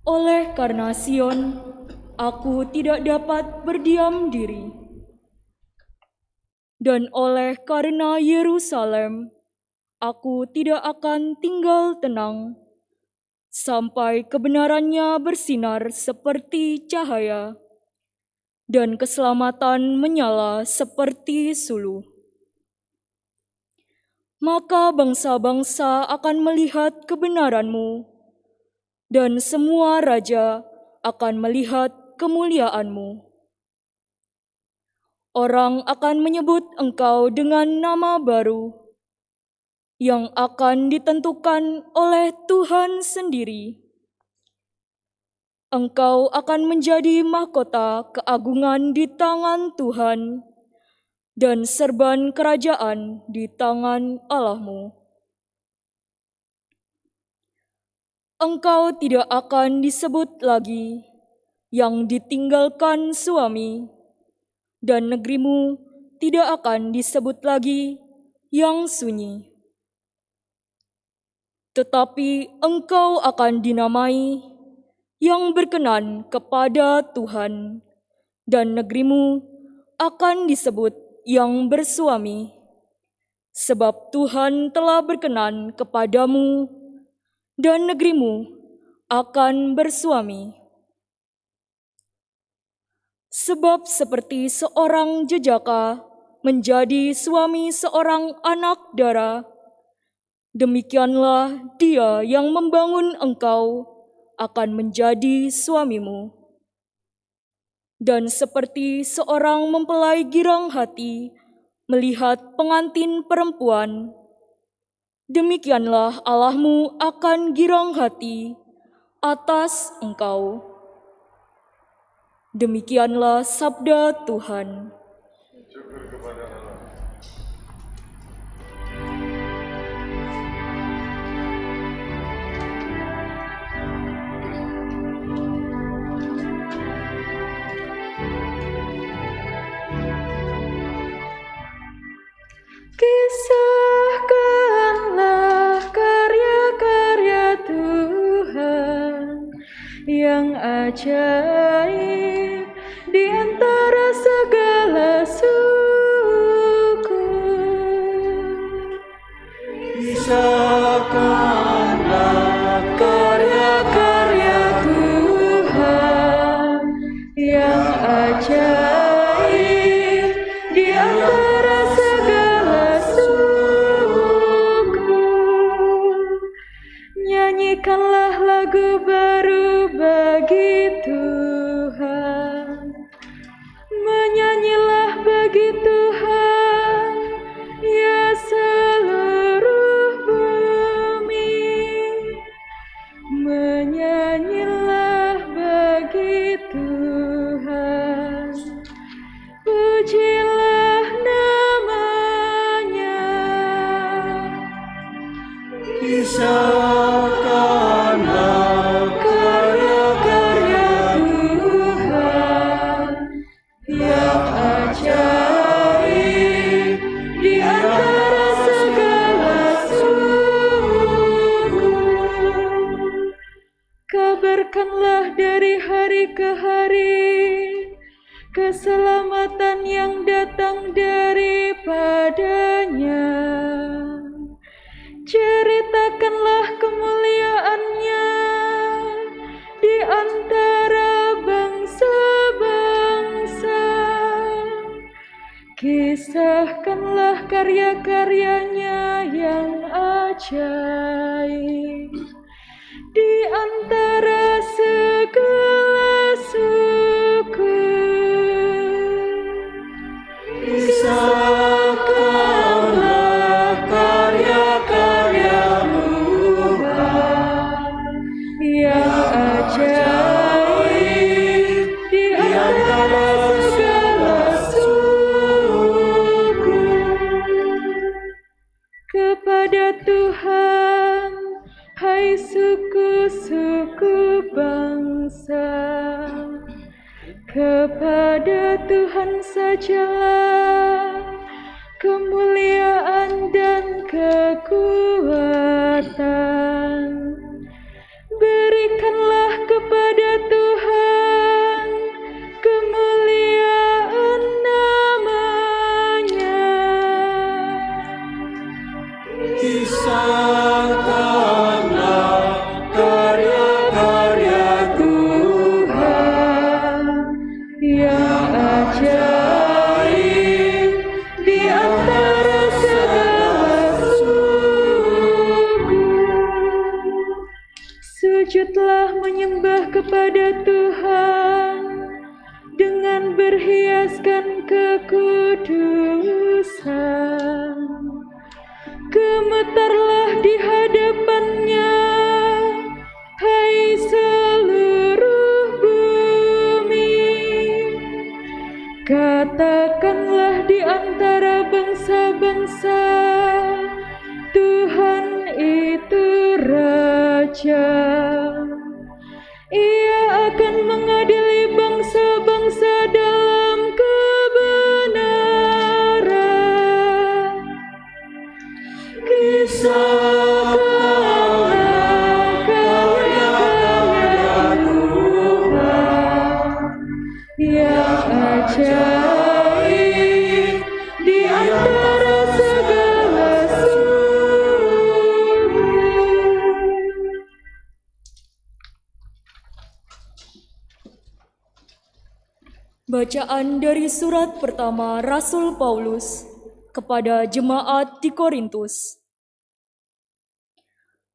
Oleh karena Sion, aku tidak dapat berdiam diri. Dan oleh karena Yerusalem, aku tidak akan tinggal tenang, sampai kebenarannya bersinar seperti cahaya, dan keselamatan menyala seperti suluh. Maka bangsa-bangsa akan melihat kebenaranmu, dan semua raja akan melihat kemuliaanmu. Orang akan menyebut engkau dengan nama baru yang akan ditentukan oleh Tuhan sendiri. Engkau akan menjadi mahkota keagungan di tangan Tuhan dan serban kerajaan di tangan Allahmu. Engkau tidak akan disebut lagi yang ditinggalkan suami, dan negerimu tidak akan disebut lagi yang sunyi. Tetapi engkau akan dinamai yang berkenan kepada Tuhan, dan negerimu akan disebut yang bersuami, sebab Tuhan telah berkenan kepadamu, dan negerimu akan bersuami. Sebab seperti seorang jejaka menjadi suami seorang anak dara, demikianlah dia yang membangun engkau akan menjadi suamimu. Dan seperti seorang mempelai girang hati melihat pengantin perempuan, demikianlah Allahmu akan girang hati atas engkau. Demikianlah sabda Tuhan. Syukur kepada Allah. Kisahkanlah karya-karya Tuhan yang ajaib di antara segala suku. Kisahkanlah karya-karya Tuhan yang ajaib di antara segala suku. Nyanyikanlah lagu baru bagi Tuhan, menyanyilah bagi Tuhan, ya seluruh bumi. Menyanyilah bagi Tuhan, pujilah namanya. Kisahkanlah karya-karya Tuhan yang ajaib di antara segala suku. Kabarkanlah dari hari ke hari keselamatan yang datang daripadanya. Ceritakanlah kemuliaannya di antara bangsa-bangsa. Kisahkanlah karya-karyanya yang ajaib di antara segala suku. Kisahkanlah karya-karya Tuhan yang ajaib di antara segala suku. Kepada Tuhan, hai suku-suku bangsa, kepada Tuhan sajalah kemuliaan dan kekuatan. Berikanlah kepada Tuhan, kemuliaan nama-Nya. Kisahkanlah karya-karya Tuhan yang ajaib di antara segala suku. Sujudlah menyembah kepada Tuhan dengan berhiaskan kekudusan. Gemetarlah di hadapan-Nya, hai seluruh bumi. Katakanlah di antara bangsa-bangsa, Tuhan itu Raja. Ia akan mengadili bangsa-bangsa dalam kebenaran. Kisahkanlah karya-karya Tuhan yang ajaib di antara segala suku. Bacaan dari surat pertama Rasul Paulus kepada jemaat di Korintus.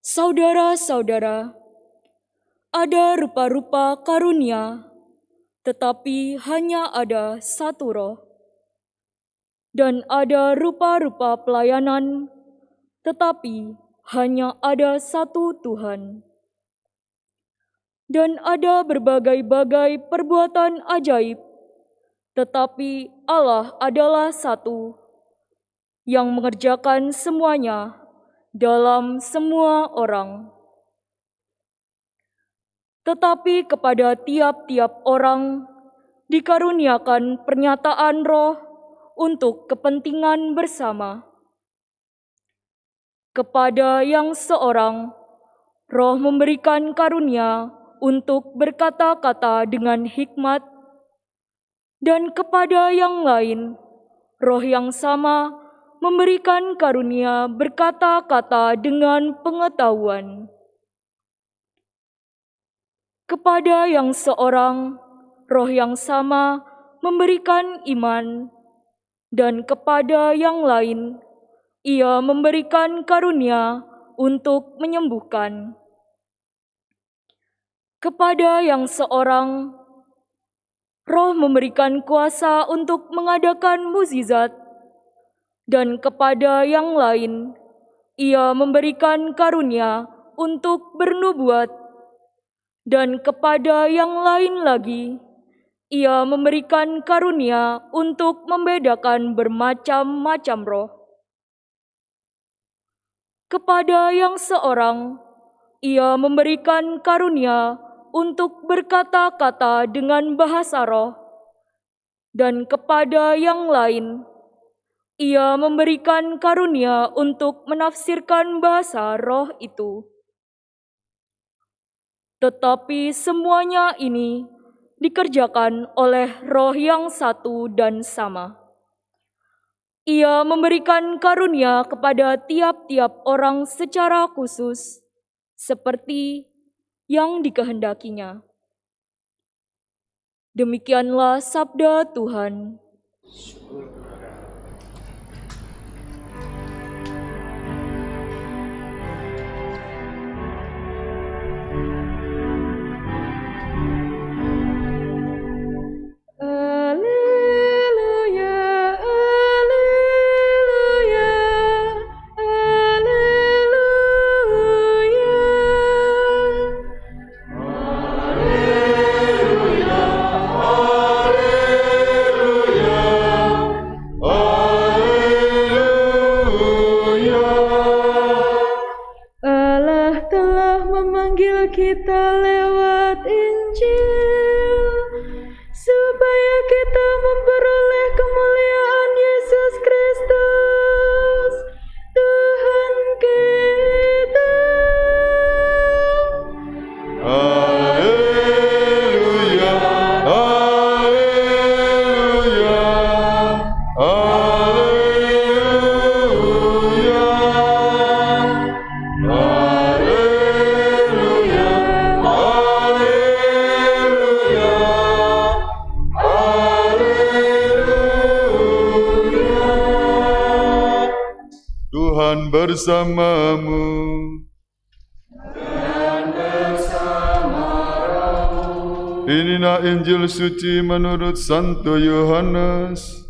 Saudara-saudara, ada rupa-rupa karunia, tetapi hanya ada satu roh. Dan ada rupa-rupa pelayanan, tetapi hanya ada satu Tuhan. Dan ada berbagai-bagai perbuatan ajaib, tetapi Allah adalah satu, yang mengerjakan semuanya dalam semua orang. Tetapi kepada tiap-tiap orang dikaruniakan pernyataan roh untuk kepentingan bersama. Kepada yang seorang, roh memberikan karunia untuk berkata-kata dengan hikmat, dan kepada yang lain, roh yang sama memberikan karunia berkata-kata dengan pengetahuan. Kepada yang seorang, roh yang sama memberikan iman, dan kepada yang lain, Ia memberikan karunia untuk menyembuhkan. Kepada yang seorang, roh memberikan kuasa untuk mengadakan mukjizat, dan kepada yang lain, Ia memberikan karunia untuk bernubuat, dan kepada yang lain lagi, Ia memberikan karunia untuk membedakan bermacam-macam roh. Kepada yang seorang, Ia memberikan karunia untuk berkata-kata dengan bahasa roh, dan kepada yang lain, Ia memberikan karunia untuk menafsirkan bahasa roh itu. Tetapi semuanya ini dikerjakan oleh Roh yang satu dan sama. Ia memberikan karunia kepada tiap-tiap orang secara khusus, seperti yang dikehendakinya. Demikianlah sabda Tuhan. Kita lewat Injil, supaya kita memperoleh kemuliaan Yesus Kristus, Tuhan kita. Haleluya. bersamamu. Inilah Injil suci menurut Santo Yohanes.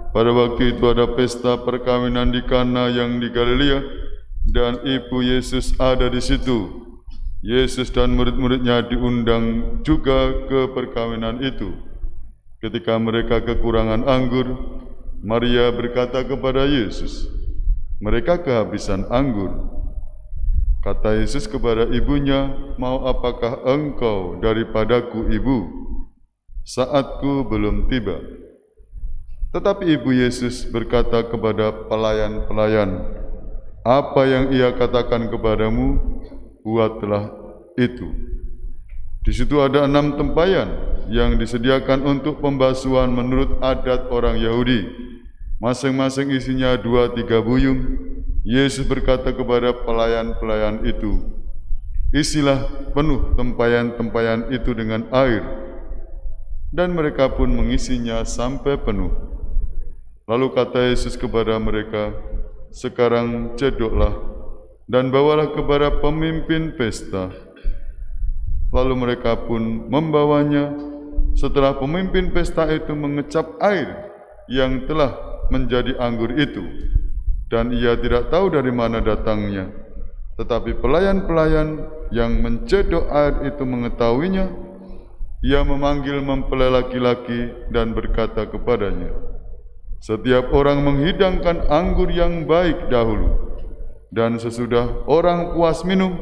Pada waktu itu ada pesta perkawinan di Kana yang di Galilea, dan ibu Yesus ada di situ. Yesus dan murid-muridnya diundang juga ke perkawinan itu. Ketika mereka kekurangan anggur, Maria berkata kepada Yesus, "Mereka kehabisan anggur." Kata Yesus kepada ibunya, "Mau apakah engkau daripadaku, ibu? Saatku belum tiba." Tetapi ibu Yesus berkata kepada pelayan-pelayan, "Apa yang ia katakan kepadamu, buatlah itu." Di situ ada 6 tempayan yang disediakan untuk pembasuhan menurut adat orang Yahudi. Masing-masing isinya 2-3 buyung. Yesus berkata kepada pelayan-pelayan itu, "Isilah penuh tempayan-tempayan itu dengan air." Dan mereka pun mengisinya sampai penuh. Lalu kata Yesus kepada mereka, "Sekarang cedoklah dan bawalah kepada pemimpin pesta." Lalu mereka pun membawanya. Setelah pemimpin pesta itu mengecap air yang telah menjadi anggur itu, dan ia tidak tahu dari mana datangnya, tetapi pelayan-pelayan yang mencedok air itu mengetahuinya. Ia memanggil mempelai laki-laki dan berkata kepadanya, "Setiap orang menghidangkan anggur yang baik dahulu, dan sesudah orang puas minum,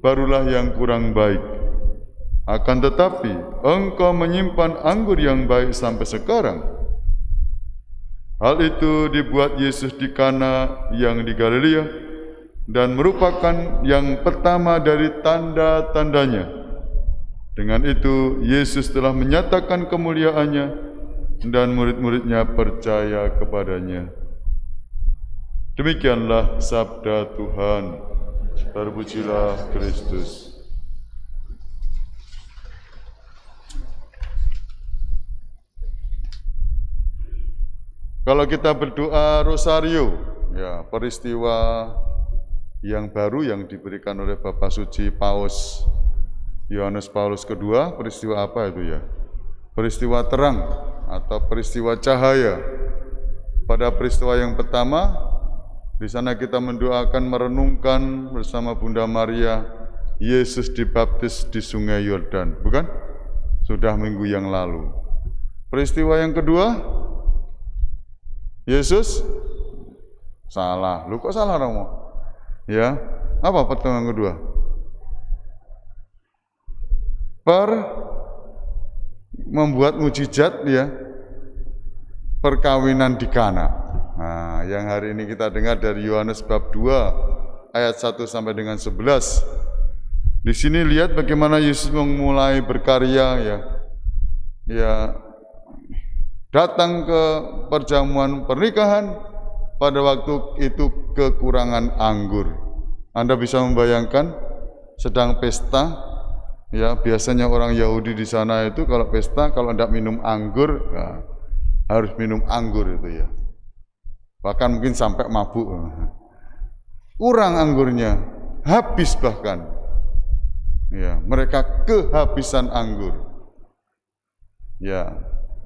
barulah yang kurang baik. Akan tetapi engkau menyimpan anggur yang baik sampai sekarang." Hal itu dibuat Yesus di Kana yang di Galilea, dan merupakan yang pertama dari tanda-tandanya. Dengan itu Yesus telah menyatakan kemuliaannya, dan murid-muridnya percaya kepadanya. Demikianlah sabda Tuhan. Terpujilah Kristus. Kalau kita berdoa rosario, ya peristiwa yang baru yang diberikan oleh Bapak Suci Paus Yohanes Paulus II, peristiwa apa itu ya? Peristiwa terang atau peristiwa cahaya. Pada peristiwa yang pertama, di sana kita mendoakan, merenungkan bersama Bunda Maria, Yesus dibaptis di Sungai Yordan, bukan? Sudah minggu yang lalu. Peristiwa yang kedua, Yesus salah. Lu kok salah Romo? Ya, apa pertemuan kedua? Membuat mujizat ya, perkawinan di Kana. Nah, yang hari ini kita dengar dari Yohanes bab 2 ayat 1 sampai dengan 11. Di sini lihat bagaimana Yesus memulai berkarya ya. Ya, datang ke perjamuan pernikahan, pada waktu itu kekurangan anggur. Anda bisa membayangkan sedang pesta, ya biasanya orang Yahudi di sana itu kalau pesta, kalau tidak minum anggur, ya, harus minum anggur itu ya. Bahkan mungkin sampai mabuk. Kurang anggurnya, habis bahkan. Ya, mereka kehabisan anggur. Ya,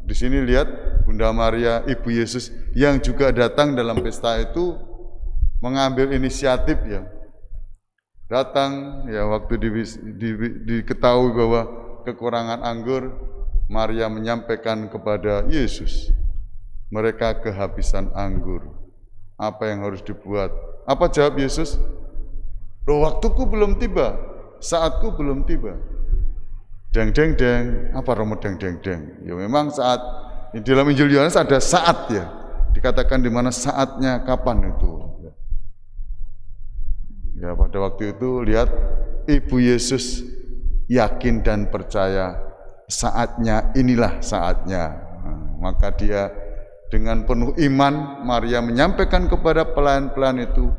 di sini lihat Bunda Maria, Ibu Yesus yang juga datang dalam pesta itu mengambil inisiatif ya. Datang ya waktu diketahui bahwa kekurangan anggur, Maria menyampaikan kepada Yesus, mereka kehabisan anggur. Apa yang harus dibuat? Apa jawab Yesus? Loh, waktuku belum tiba, saatku belum tiba. Deng deng deng, apa Romo deng deng deng? Ya memang saat di dalam Injil Yohanes ada saat ya, dikatakan di mana saatnya, kapan itu. Ya pada waktu itu lihat Ibu Yesus yakin dan percaya saatnya, inilah saatnya. Maka dia dengan penuh iman, Maria menyampaikan kepada pelayan-pelayan itu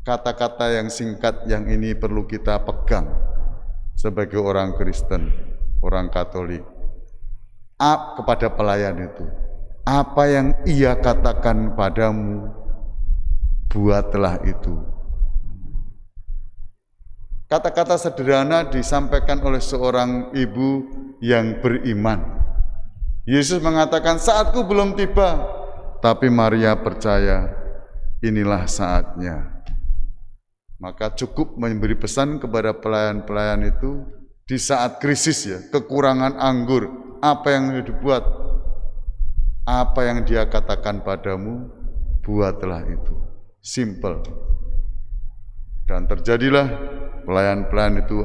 kata-kata yang singkat yang ini perlu kita pegang sebagai orang Kristen, orang Katolik. Kepada pelayan itu, apa yang Ia katakan padamu, buatlah itu. Kata-kata sederhana disampaikan oleh seorang ibu yang beriman. Yesus mengatakan, saatku belum tiba, tapi Maria percaya inilah saatnya. Maka cukup memberi pesan kepada pelayan-pelayan itu di saat krisis ya, kekurangan anggur, apa yang dibuat, apa yang Dia katakan padamu, buatlah itu. Simple. Dan terjadilah, pelayan-pelayan itu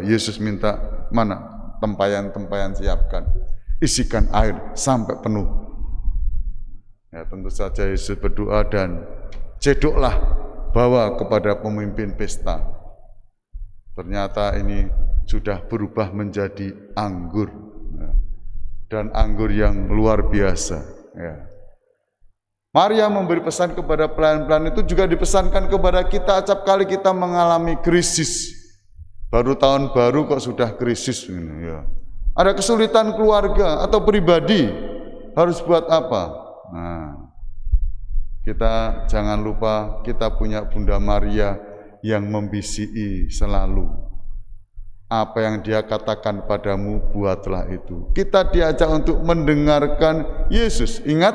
Yesus minta, mana tempayan-tempayan siapkan, isikan air sampai penuh. Ya, tentu saja Yesus berdoa dan cedoklah, bawa kepada pemimpin pesta. Ternyata ini sudah berubah menjadi anggur, ya, dan anggur yang luar biasa. Ya. Maria memberi pesan kepada pelayan-pelayan itu juga dipesankan kepada kita acap kali kita mengalami krisis. Baru tahun baru kok sudah krisis ini, ya. Ada kesulitan keluarga atau pribadi, harus buat apa? Nah, kita jangan lupa kita punya Bunda Maria yang membisiki selalu. Apa yang Dia katakan padamu, buatlah itu. Kita diajak untuk mendengarkan Yesus. Ingat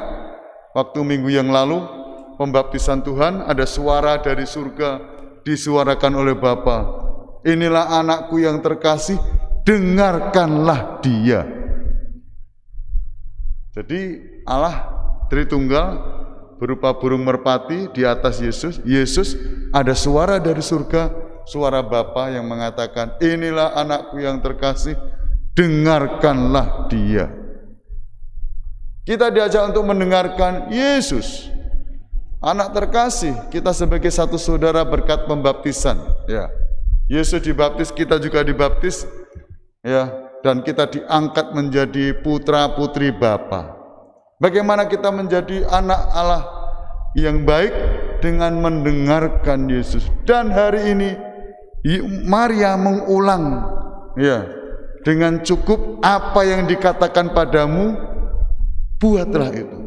waktu minggu yang lalu, pembaptisan Tuhan, ada suara dari surga disuarakan oleh Bapa. Inilah anakku yang terkasih, dengarkanlah Dia. Jadi Allah Tritunggal berupa burung merpati di atas Yesus. Yesus, ada suara dari surga, suara Bapa yang mengatakan, inilah anakku yang terkasih, dengarkanlah Dia. Kita diajak untuk mendengarkan Yesus, anak terkasih. Kita sebagai satu saudara berkat pembaptisan, ya. Yesus dibaptis, kita juga dibaptis, ya, dan kita diangkat menjadi putra-putri Bapa. Bagaimana kita menjadi anak Allah yang baik? Dengan mendengarkan Yesus. Dan hari ini Maria mengulang, ya, dengan cukup apa yang dikatakan padamu, buatlah itu.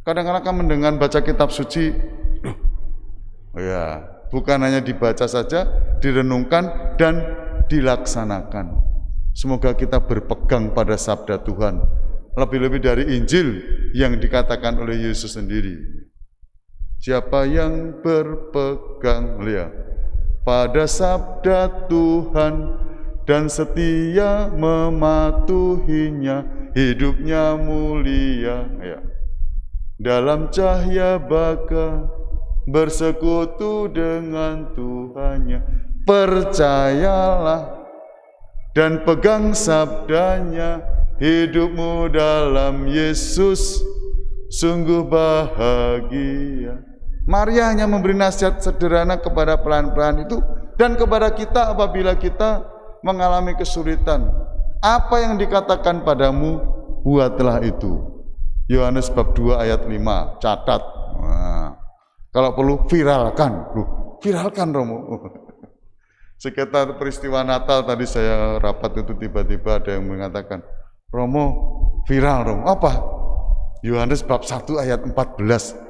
Kadang-kadang kan mendengar baca kitab suci, ya, bukan hanya dibaca saja, direnungkan dan dilaksanakan. Semoga kita berpegang pada sabda Tuhan, lebih-lebih dari Injil yang dikatakan oleh Yesus sendiri. Siapa yang berpegang, lihat, pada sabda Tuhan dan setia mematuhinya, hidupnya mulia, ya. Dalam cahaya baka bersekutu dengan Tuhannya. Percayalah dan pegang sabdanya, hidupmu dalam Yesus sungguh bahagia. Maria hanya memberi nasihat sederhana kepada pelayan-pelayan itu dan kepada kita apabila kita mengalami kesulitan. Apa yang dikatakan padamu, buatlah itu. Yohanes bab 2 ayat 5, catat. Nah, kalau perlu viralkan. Viralkan Romo. Sekitar peristiwa Natal tadi saya rapat itu tiba-tiba ada yang mengatakan, Romo, viral Romo. Apa? Yohanes bab 1 ayat 14.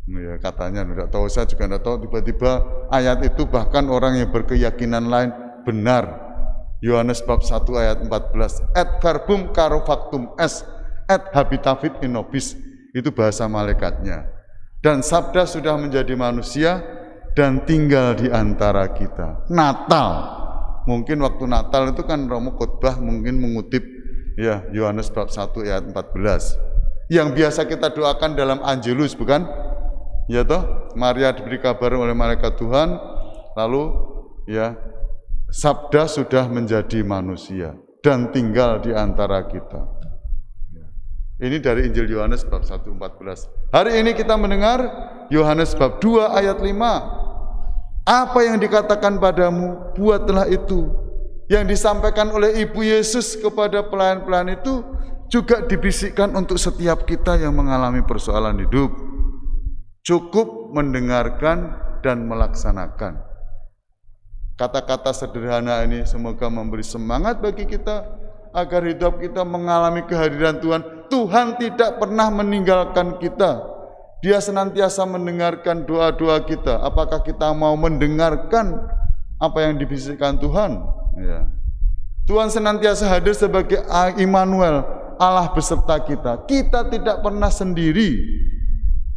Ya, katanya enggak tahu, saya juga enggak tahu, tiba-tiba ayat itu bahkan orang yang berkeyakinan lain benar. Yohanes bab 1 ayat 14, et verbum caro factum est, et habitavit in nobis, itu bahasa malaikatnya. Dan sabda sudah menjadi manusia dan tinggal di antara kita. Natal, mungkin waktu Natal itu kan Romo khotbah mungkin mengutip, ya, Yohanes bab 1 ayat 14, yang biasa kita doakan dalam Angelus, bukan? Ya toh, Maria diberi kabar oleh malaikat Tuhan, lalu ya, sabda sudah menjadi manusia dan tinggal di antara kita. Ini dari Injil Yohanes bab 1:14. Hari ini kita mendengar Yohanes bab 2 ayat 5. Apa yang dikatakan padamu, buatlah itu. Yang disampaikan oleh Ibu Yesus kepada pelayan-pelayan itu juga dibisikkan untuk setiap kita yang mengalami persoalan hidup. Cukup mendengarkan dan melaksanakan. Kata-kata sederhana ini semoga memberi semangat bagi kita agar hidup kita mengalami kehadiran Tuhan. Tuhan tidak pernah meninggalkan kita. Dia senantiasa mendengarkan doa-doa kita. Apakah kita mau mendengarkan apa yang dibisikkan Tuhan? Ya. Tuhan senantiasa hadir sebagai Immanuel, Allah beserta kita. Kita tidak pernah sendiri.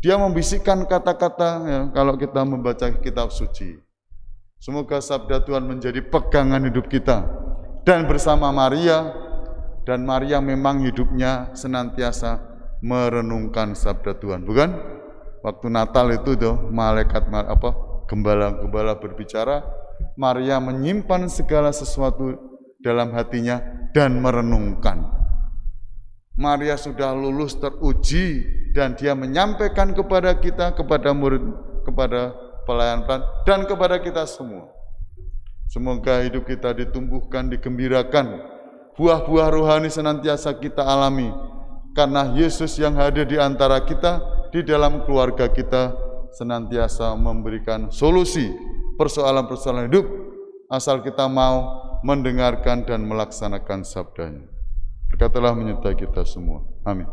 Dia membisikkan kata-kata ya, kalau kita membaca kitab suci. Semoga sabda Tuhan menjadi pegangan hidup kita. Dan bersama Maria, dan Maria memang hidupnya senantiasa merenungkan sabda Tuhan, bukan? Waktu Natal itu tuh malaikat gembala-gembala berbicara, Maria menyimpan segala sesuatu dalam hatinya dan merenungkan. Maria sudah lulus teruji dan dia menyampaikan kepada kita, kepada murid, kepada pelayan dan kepada kita semua. Semoga hidup kita ditumbuhkan, digembirakan. Buah-buah rohani senantiasa kita alami karena Yesus yang hadir di antara kita, di dalam keluarga kita, senantiasa memberikan solusi persoalan-persoalan hidup asal kita mau mendengarkan dan melaksanakan sabdanya. Berkatalah menyertai kita semua. Amin.